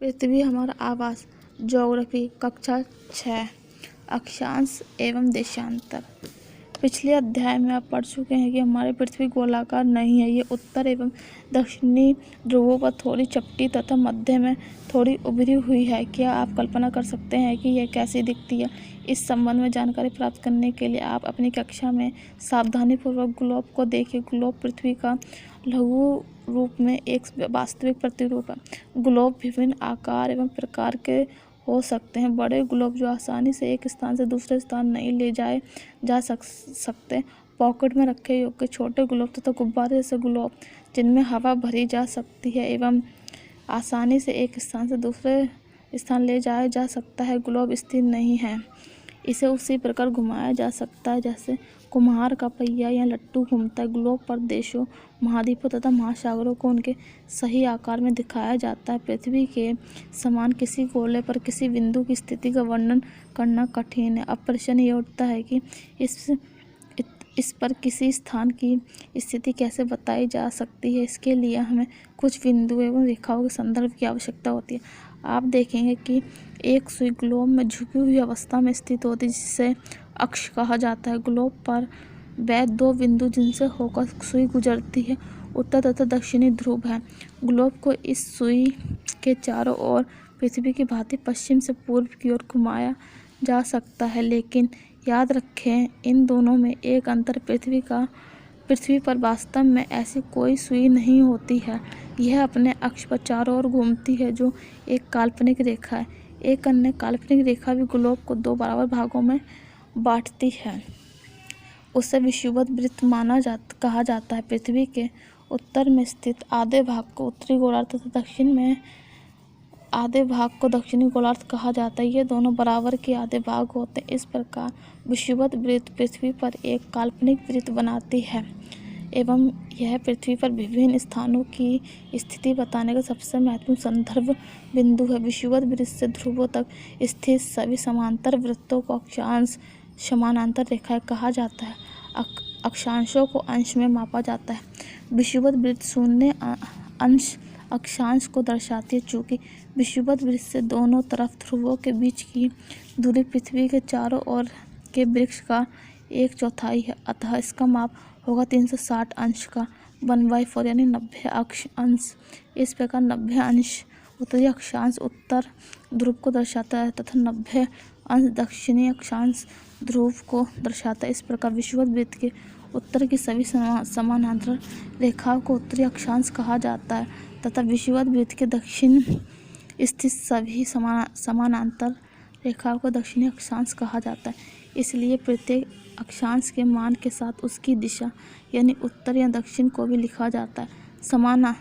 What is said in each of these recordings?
पृथ्वी हमारा आवास। ज्योग्राफी कक्षा 6 अक्षांश एवं देशांतर। पिछले अध्याय में आप पढ़ चुके हैं कि हमारी पृथ्वी गोलाकार नहीं है। ये उत्तर एवं दक्षिणी ध्रुवों पर थोड़ी चपटी तथा मध्य में थोड़ी उभरी हुई है। क्या आप कल्पना कर सकते हैं कि यह कैसी दिखती है? इस संबंध में जानकारी प्राप्त करने के लिए आप अपनी कक्षा में सावधानीपूर्वक ग्लोब को देखिए। ग्लोब पृथ्वी का लघु रूप में एक वास्तविक प्रतिरूप है। ग्लोब विभिन्न आकार एवं प्रकार के हो सकते हैं। बड़े ग्लोब जो आसानी से एक स्थान से दूसरे स्थान नहीं ले जाए जा सकते, पॉकेट में रखे योग्य छोटे ग्लोब तथा गुब्बारे जैसे ग्लोब जिनमें हवा भरी जा सकती है एवं आसानी से एक स्थान से दूसरे स्थान ले जाया जा सकता है। ग्लोब स्थिर नहीं है, इसे उसी प्रकार घुमाया जा सकता है जैसे कुम्हार का पहिया या लट्टू घूमता है। ग्लोब पर देशों, महाद्वीपों तथा महासागरों को उनके सही आकार में दिखाया जाता है। पृथ्वी के समान किसी गोले पर किसी बिंदु की स्थिति का वर्णन करना कठिन है। अब प्रश्न ये उठता है कि इस पर किसी स्थान की स्थिति कैसे बताई जा सकती है। इसके लिए हमें कुछ बिंदु एवं रेखाओं के संदर्भ की आवश्यकता होती है। आप देखेंगे कि एक सुई ग्लोब में झुकी हुई अवस्था में स्थित होती है जिसे अक्ष कहा जाता है। ग्लोब पर वह दो बिंदु जिनसे होकर सुई गुजरती है उत्तर तथा दक्षिणी ध्रुव है। ग्लोब को इस सुई के चारों ओर पृथ्वी की भांति पश्चिम से पूर्व की ओर घुमाया जा सकता है, लेकिन याद रखें इन दोनों में एक अंतर पृथ्वी पर वास्तव में ऐसी कोई सुई नहीं होती है। यह अपने अक्ष पर चारों ओर घूमती है जो एक काल्पनिक रेखा है। एक अन्य काल्पनिक रेखा भी ग्लोब को दो बराबर भागों में बांटती है, उसे विषुवत वृत्त कहा जाता है। पृथ्वी के उत्तर में स्थित आधे भाग को उत्तरी गोलार्ध तथा दक्षिण में आधे भाग को दक्षिणी गोलार्ध कहा जाता है। ये दोनों बराबर के आधे भाग होते हैं। इस प्रकार विषुवत वृत्त पृथ्वी पर एक काल्पनिक वृत्त बनाती है एवं यह पृथ्वी पर विभिन्न स्थानों की स्थिति बताने का सबसे महत्वपूर्ण संदर्भ बिंदु है। विषुवत वृत्त से ध्रुवों तक स्थित सभी समांतर वृत्तों को अक्षांश समानांतर रेखाएं कहा जाता है। अक्षांशों को अंश में मापा जाता है। विषुवत वृत्त शून्य अंश अक्षांश को दर्शाती है। चूंकि विषुवत वृत्त से दोनों तरफ ध्रुवों के बीच की दूरी पृथ्वी के चारों ओर के वृत्त का 1/4 है, अतः इसका माप होगा 360 अंश का 1/4 यानी 90 अंश। इस प्रकार 90 अंश उत्तरी अक्षांश उत्तर ध्रुव को दर्शाता है तथा 90 अंश दक्षिणी अक्षांश ध्रुव को दर्शाता है। इस प्रकार विषुवत वृत्त के उत्तर की सभी समानांतर रेखाओं को उत्तरी अक्षांश कहा जाता है तथा विषुवत वृत्त के दक्षिण स्थित सभी समानांतर रेखाओं को दक्षिणी अक्षांश कहा जाता है। इसलिए प्रत्येक अक्षांश के मान के साथ उसकी दिशा यानी उत्तर या दक्षिण को भी लिखा जाता है।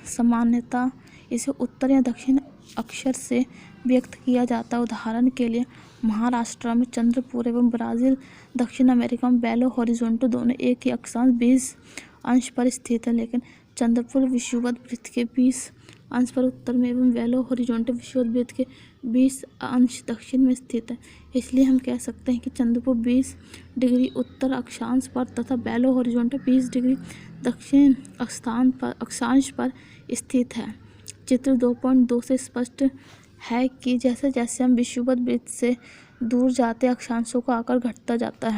सामान्यतः इसे उत्तर या दक्षिण अक्षर से व्यक्त किया जाता है। उदाहरण के लिए महाराष्ट्र में चंद्रपुर एवं ब्राज़ील, दक्षिण अमेरिका में बेलो हॉरिजॉन्टल दोनों एक ही अक्षांश 20 अंश पर स्थित है, लेकिन चंद्रपुर विषुवत वृत्त के 20 अंश पर उत्तर में एवं बेलो हॉरिजॉन्टल विषुवत वृत्त के 20 अंश दक्षिण में स्थित है। इसलिए हम कह सकते हैं कि चंद्रपुर 20 डिग्री उत्तर अक्षांश पर तथा बेलो हॉरिजॉन्टल 20 डिग्री दक्षिण अक्षांश पर स्थित है। चित्र 2.2 से स्पष्ट है कि जैसे जैसे हम विषुवत वृत्त से दूर जाते अक्षांशों का आकार घटता जाता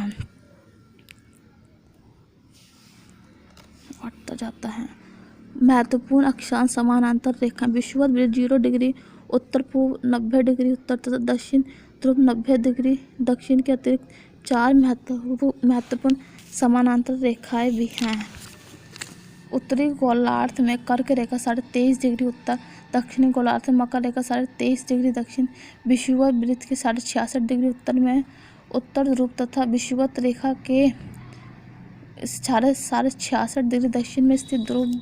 है। महत्वपूर्ण अक्षांश समानांतर रेखा विषुवत वृत्त 0 डिग्री उत्तर पूर्व, 90 डिग्री उत्तर तथा दक्षिण ध्रुव 90 डिग्री दक्षिण के अतिरिक्त 4 महत्वपूर्ण समानांतर रेखाएं भी हैं। उत्तरी गोलार्ध में कर्क रेखा 23.5 डिग्री उत्तर, दक्षिणी गोलार्ध में मकर रेखा 23.5 डिग्री दक्षिण, विषुवत वृत्त के 66.5 डिग्री उत्तर में उत्तर ध्रुव तथा विषुवत रेखा के 66.5 डिग्री दक्षिण में स्थित ध्रुव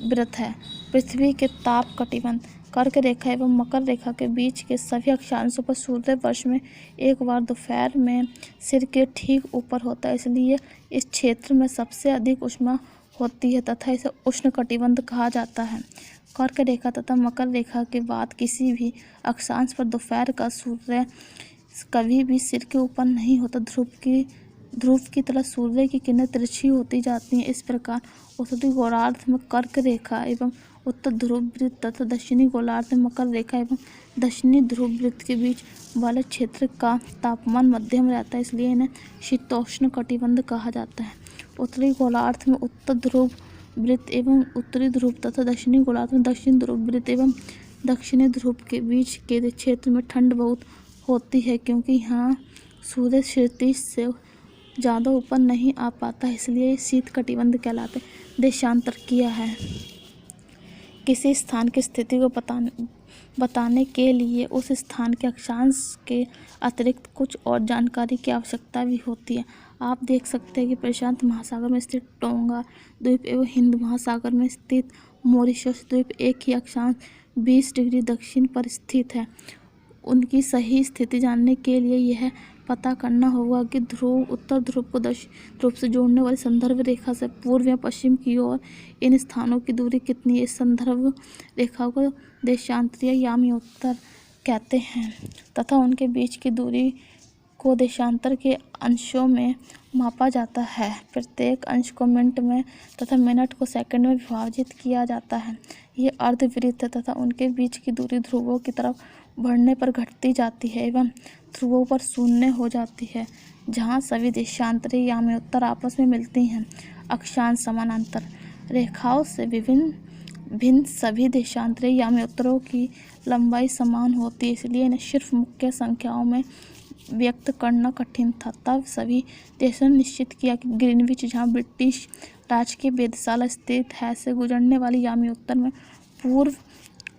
वृत्त है। पृथ्वी के ताप कटिबंध कर्क रेखा एवं मकर रेखा के बीच के सभी अक्षांशों पर सूर्य वर्ष में एक बार दोपहर में सिर के ठीक ऊपर होता है, इसलिए इस क्षेत्र में सबसे अधिक ऊष्मा होती है तथा इसे उष्णकटिबंध कहा जाता है। कर्क रेखा तथा मकर रेखा के बाद किसी भी अक्षांश पर दोपहर का सूर्य कभी भी सिर के ऊपर नहीं होता। ध्रुव की तरह सूर्य की किरणें तिरछी होती जाती हैं। इस प्रकार उत्तरी गोलार्ध में कर्क रेखा एवं उत्तर ध्रुव वृत्त तथा दक्षिणी गोलार्ध में मकर रेखा एवं दक्षिणी ध्रुव वृत्त के बीच वाले क्षेत्र का तापमान मध्यम रहता है, इसलिए इन्हें शीतोष्ण कटिबंध कहा जाता है। उत्तरी गोलार्ध में उत्तर ध्रुव वृत्त एवं उत्तरी ध्रुव तथा दक्षिणी गोलार्ध में दक्षिण ध्रुव वृत्त एवं दक्षिणी ध्रुव के बीच के क्षेत्र में ठंड बहुत होती है, क्योंकि यहाँ सूर्य क्षितिज से ज़्यादा ऊपर नहीं आ पाता है, इसलिए शीत कटिबंध कहलाते। देशांतर किया है। किसी स्थान की स्थिति को बताने के लिए उस स्थान के अक्षांश के अतिरिक्त कुछ और जानकारी की आवश्यकता भी होती है। आप देख सकते हैं कि प्रशांत महासागर में स्थित टोंगा द्वीप एवं हिंद महासागर में स्थित मॉरिशस द्वीप एक ही अक्षांश 20 डिग्री दक्षिण पर स्थित है। उनकी सही स्थिति जानने के लिए यह पता करना होगा कि उत्तर ध्रुव को दक्षिण ध्रुव से जोड़ने वाली संदर्भ रेखा से पूर्व या पश्चिम की ओर इन स्थानों की दूरी कितनी है। इस संदर्भ रेखा को देशांतरीय याम्योत्तर कहते हैं तथा उनके बीच की दूरी को देशांतर के अंशों में मापा जाता है। प्रत्येक अंश को मिनट में तथा मिनट को सेकंड में विभाजित किया जाता है। ये अर्धवृत्त तथा उनके बीच की दूरी ध्रुवों की तरफ बढ़ने पर घटती जाती है एवं ध्रुवों पर शून्य हो जाती है, जहाँ सभी देशांतरी याम्योत्तर आपस में मिलती हैं। अक्षांश समानांतर रेखाओं से भिन्न सभी देशांतरी याम्योत्तरों की लंबाई समान होती है, इसलिए इन्हें सिर्फ मुख्य संख्याओं में व्यक्त करना कठिन था। तब सभी देशों ने निश्चित किया कि ग्रीनविच, जहाँ ब्रिटिश राज की वेधशाला स्थित है, से गुजरने वाली याम्योत्तर में पूर्व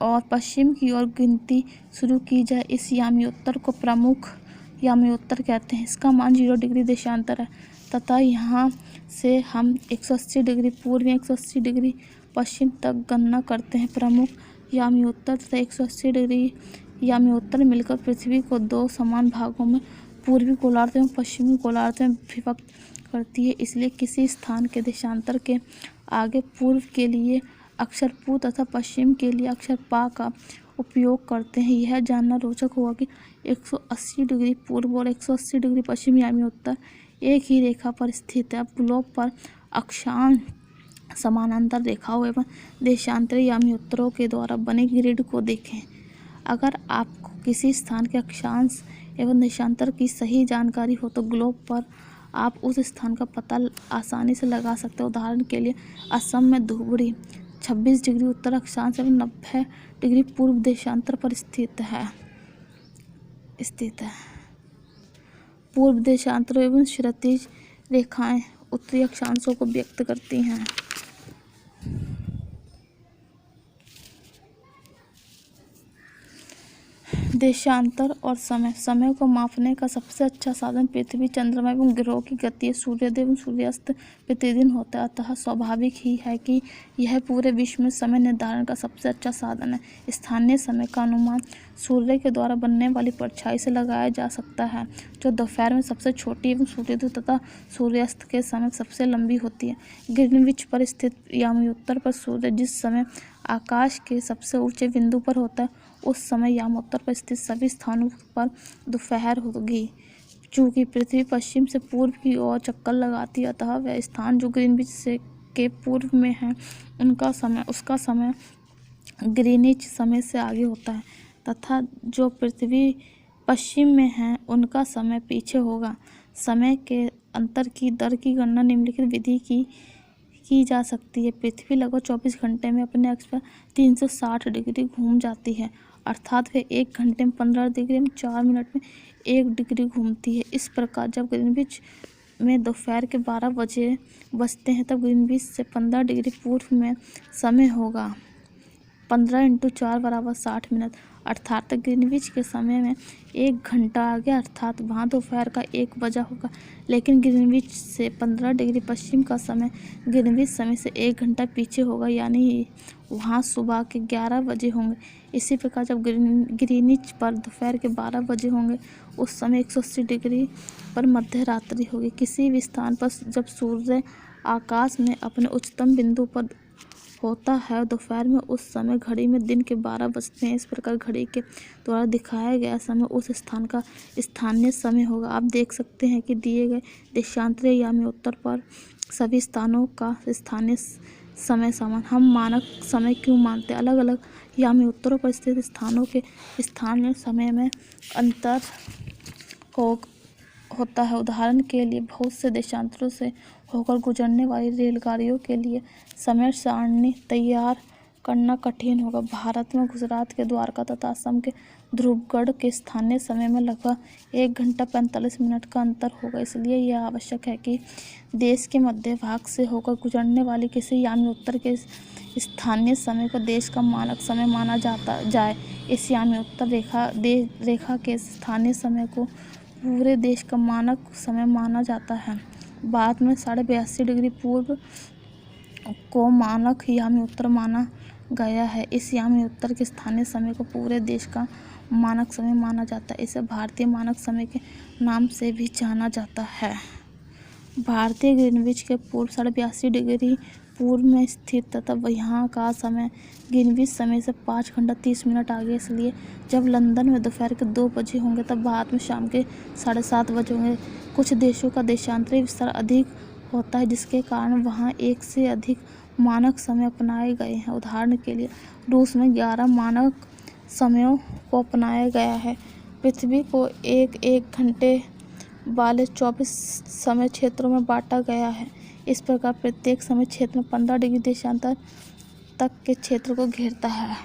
और पश्चिम की ओर गिनती शुरू की जाए। इस याम्योत्तर को प्रमुख याम्योत्तर कहते हैं। इसका मान 0 डिग्री देशांतर है तथा यहाँ से हम 180 डिग्री पूर्व या 180 डिग्री पश्चिम तक गणना करते हैं। प्रमुख याम्योत्तर तथा 180 डिग्री याम्योत्तर मिलकर पृथ्वी को 2 समान भागों में पूर्वी गोलार्ध एवं पश्चिमी गोलार्ध में विभक्त करती है। इसलिए किसी स्थान के देशांतर के आगे पूर्व के लिए अक्षर पू तथा पश्चिम के लिए अक्षर पा का उपयोग करते हैं। यह जानना रोचक होगा कि 180 डिग्री पूर्व और 180 डिग्री पश्चिम याम्योत्तर एक ही रेखा पर स्थित है। अब ग्लोब पर अक्षांश समानांतर रेखाओं एवं देशांतरी याम्योत्तरों के द्वारा बने ग्रिड को देखें। अगर आपको किसी स्थान के अक्षांश एवं देशांतर की सही जानकारी हो तो ग्लोब पर आप उस स्थान का पता आसानी से लगा सकते हैं। उदाहरण के लिए असम में धुबरी 26 डिग्री उत्तर अक्षांश एवं 90 डिग्री पूर्व देशांतर पर स्थित है। पूर्व देशांतर एवं क्षैतिज रेखाएं उत्तरी अक्षांशों को व्यक्त करती हैं। देशांतर और समय को मापने का सबसे अच्छा साधन पृथ्वी, चंद्रमा एवं ग्रहों की गति, सूर्योदय एवं सूर्यास्त प्रतिदिन होता है। अतः स्वाभाविक ही है कि यह पूरे विश्व में समय निर्धारण का सबसे अच्छा साधन है। स्थानीय समय का अनुमान सूर्य के द्वारा बनने वाली परछाई से लगाया जा सकता है, जो दोपहर में सबसे छोटी एवं सूर्योदय तथा सूर्यास्त के समय सबसे लंबी होती है। ग्रीनविच पर स्थित याम्योत्तर पर सूर्य जिस समय आकाश के सबसे ऊंचे बिंदु पर होता है, उस समय याम्योत्तर पर स्थित सभी स्थानों पर दोपहर होगी। चूँकि पृथ्वी पश्चिम से पूर्व की ओर चक्कर लगाती है, अतः वह स्थान जो ग्रीनविच से के पूर्व में है उसका समय ग्रीनिच समय से आगे होता है तथा जो पृथ्वी पश्चिम में है उनका समय पीछे होगा। समय के अंतर की दर की गणना निम्नलिखित विधि की जा सकती है। पृथ्वी लगभग 24 घंटे में अपने अक्ष पर 360 डिग्री घूम जाती है, अर्थात वह 1 घंटे में 15 डिग्री में 4 मिनट में 1 डिग्री घूमती है। इस प्रकार जब ग्रीनविच में दोपहर के 12 बजे बजते हैं तब ग्रीनविच से 15 डिग्री पूर्व में समय होगा 15 × 4 = 60 मिनट, अर्थात ग्रीनविच के समय में 1 घंटा आगे, अर्थात वहाँ दोपहर का 1 बजा होगा। लेकिन ग्रीनविच से 15 डिग्री पश्चिम का समय ग्रीनविच समय से 1 घंटा पीछे होगा, यानी वहाँ सुबह के 11 बजे होंगे। इसी प्रकार जब ग्रीनिच पर दोपहर के 12 बजे होंगे उस समय 180 डिग्री पर मध्य रात्रि होगी। किसी भी स्थान पर जब सूर्य आकाश में अपने उच्चतम बिंदु पर होता है दोपहर में, उस समय घड़ी में दिन के 12 बजते हैं। इस प्रकार घड़ी के द्वारा दिखाया गया समय उस स्थान का स्थानीय समय होगा। आप देख सकते हैं कि दिए गए देशांतरीय याम्योत्तर पर सभी स्थानों का स्थानीय समय समान। हम मानक समय क्यों मानते हैं? अलग अलग यामी उत्तरों पर स्थित स्थानों के स्थानीय समय में अंतर होता है। उदाहरण के लिए बहुत से देशांतरों से होकर गुजरने वाली रेलगाड़ियों के लिए समय सारणी तैयार करना कठिन होगा। भारत में गुजरात के द्वारका तथा असम के ध्रुवगढ़ के स्थानीय समय में लगभग 1 घंटा 45 मिनट का अंतर होगा। इसलिए यह आवश्यक है कि देश के मध्य भाग से होकर गुजरने वाली किसी यामी उत्तर के स्थानीय समय को देश का मानक समय माना जाए। इस यामी उत्तर रेखा के स्थानीय समय को पूरे देश का मानक समय माना जाता है। भारत में 82.5 डिग्री पूर्व को मानक यामी उत्तर माना गया है। इस यामी उत्तर के स्थानीय समय को पूरे देश का मानक समय माना जाता है। इसे भारतीय मानक समय के नाम से भी जाना जाता है। भारतीय ग्रीनविच के पूर्व 82.5 डिग्री पूर्व में स्थित तथा यहाँ का समय ग्रीनविच समय से 5 घंटा 30 मिनट आगे। इसलिए जब लंदन में दोपहर के 2 बजे होंगे तब भारत में शाम के 7:30 बजे होंगे। कुछ देशों का देशांतरी विस्तार अधिक होता है, जिसके कारण वहाँ एक से अधिक मानक समय अपनाए गए हैं। उदाहरण के लिए रूस में 11 मानक समयों को अपनाया गया है। पृथ्वी को एक घंटे वाले 24 समय क्षेत्रों में बांटा गया है। इस प्रकार प्रत्येक समय क्षेत्र में 15 डिग्री देशांतर तक के क्षेत्र को घेरता है।